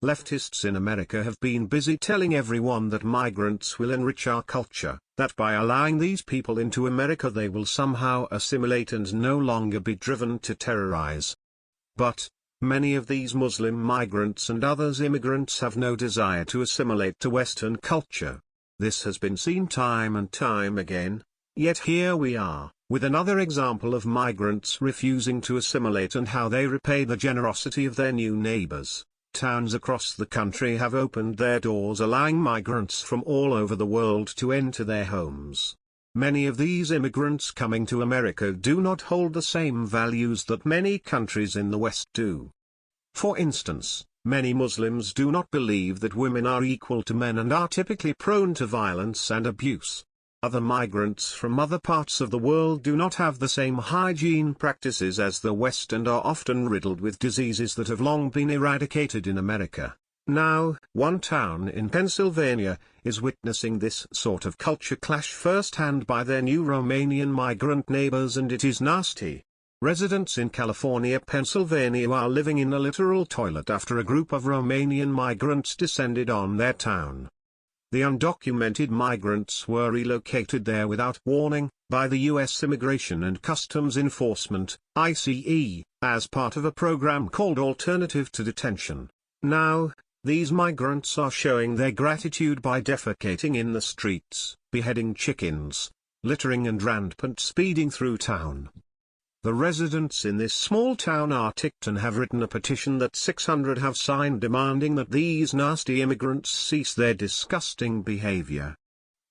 Leftists in America have been busy telling everyone that migrants will enrich our culture, that by allowing these people into America they will somehow assimilate and no longer be driven to terrorize. But many of these Muslim migrants and others immigrants have no desire to assimilate to Western culture. This has been seen time and time again. Yet here we are, with another example of migrants refusing to assimilate and how they repay the generosity of their new neighbors. Towns across the country have opened their doors allowing migrants from all over the world to enter their homes. Many of these immigrants coming to America do not hold the same values that many countries in the West do. For instance, many Muslims do not believe that women are equal to men and are typically prone to violence and abuse. Other migrants from other parts of the world do not have the same hygiene practices as the West and are often riddled with diseases that have long been eradicated in America. Now, one town in Pennsylvania is witnessing this sort of culture clash firsthand by their new Romanian migrant neighbors, and it is nasty. Residents in California, Pennsylvania are living in a literal toilet after a group of Romanian migrants descended on their town. The undocumented migrants were relocated there without warning, by the U.S. Immigration and Customs Enforcement, ICE, as part of a program called Alternative to Detention. Now, these migrants are showing their gratitude by defecating in the streets, beheading chickens, littering and rampant speeding through town. The residents in this small town are ticked and have written a petition that 600 have signed demanding that these nasty immigrants cease their disgusting behavior.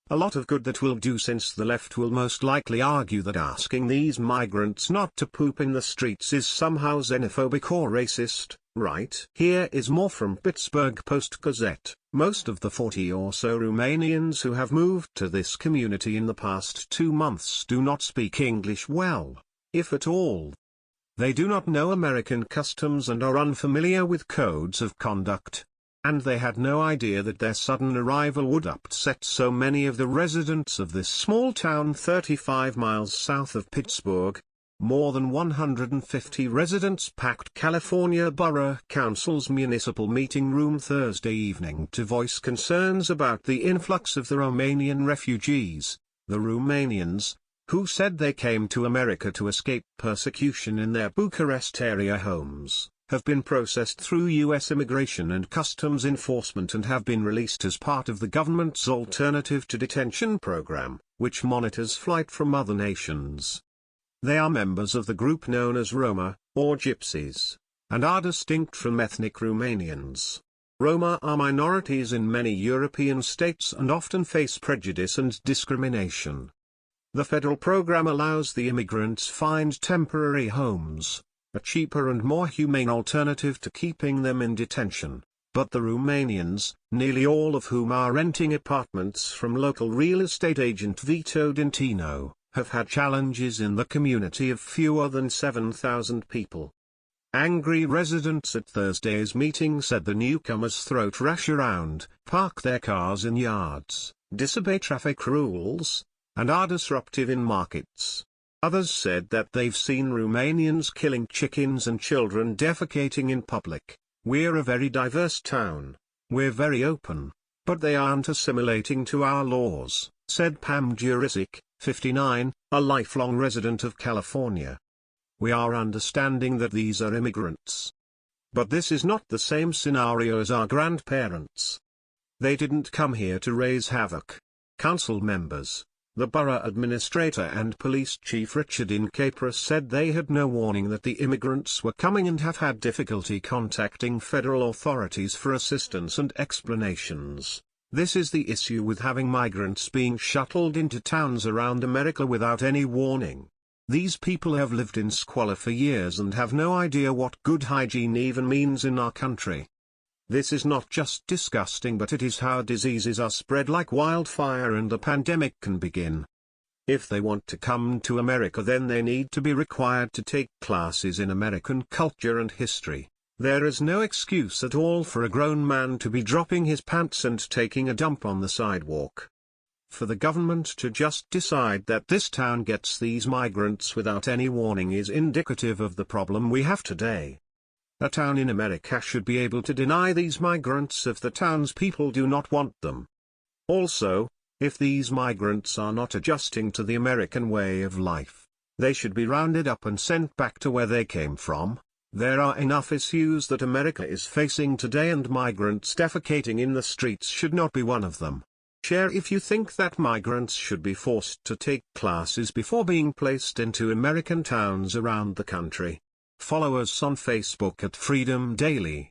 A lot of good that will do, since the left will most likely argue that asking these migrants not to poop in the streets is somehow xenophobic or racist, right? Here is more from Pittsburgh Post-Gazette. Most of the 40 or so Romanians who have moved to this community in the past 2 months do not speak English well, if at all. They do not know American customs and are unfamiliar with codes of conduct. And they had no idea that their sudden arrival would upset so many of the residents of this small town 35 miles south of Pittsburgh. More than 150 residents packed California Borough Council's municipal meeting room Thursday evening to voice concerns about the influx of the Romanian refugees, the Romanians, who said they came to America to escape persecution in their Bucharest area homes, have been processed through U.S. Immigration and Customs Enforcement and have been released as part of the government's Alternative to Detention program, which monitors flight from other nations. They are members of the group known as Roma, or Gypsies, and are distinct from ethnic Romanians. Roma are minorities in many European states and often face prejudice and discrimination. The federal program allows the immigrants find temporary homes, a cheaper and more humane alternative to keeping them in detention, but the Romanians, nearly all of whom are renting apartments from local real estate agent Vito Dintino, have had challenges in the community of fewer than 7,000 people. Angry residents at Thursday's meeting said the newcomers throw trash around, park their cars in yards, disobey traffic rules, and are disruptive in markets. Others said that they've seen Romanians killing chickens and children defecating in public. We're a very diverse town. We're very open, but they aren't assimilating to our laws, said Pam Jurisic, 59, a lifelong resident of California. We are understanding that these are immigrants. But this is not the same scenario as our grandparents. They didn't come here to raise havoc. Council members, the borough administrator and police chief Richard Incapra said they had no warning that the immigrants were coming and have had difficulty contacting federal authorities for assistance and explanations. This is the issue with having migrants being shuttled into towns around America without any warning. These people have lived in squalor for years and have no idea what good hygiene even means in our country. This is not just disgusting, but it is how diseases are spread like wildfire and the pandemic can begin. If they want to come to America, then they need to be required to take classes in American culture and history. There is no excuse at all for a grown man to be dropping his pants and taking a dump on the sidewalk. For the government to just decide that this town gets these migrants without any warning is indicative of the problem we have today. A town in America should be able to deny these migrants if the townspeople do not want them. Also, if these migrants are not adjusting to the American way of life, they should be rounded up and sent back to where they came from. There are enough issues that America is facing today, and migrants defecating in the streets should not be one of them. Share if you think that migrants should be forced to take classes before being placed into American towns around the country. Follow us on Facebook at Freedom Daily.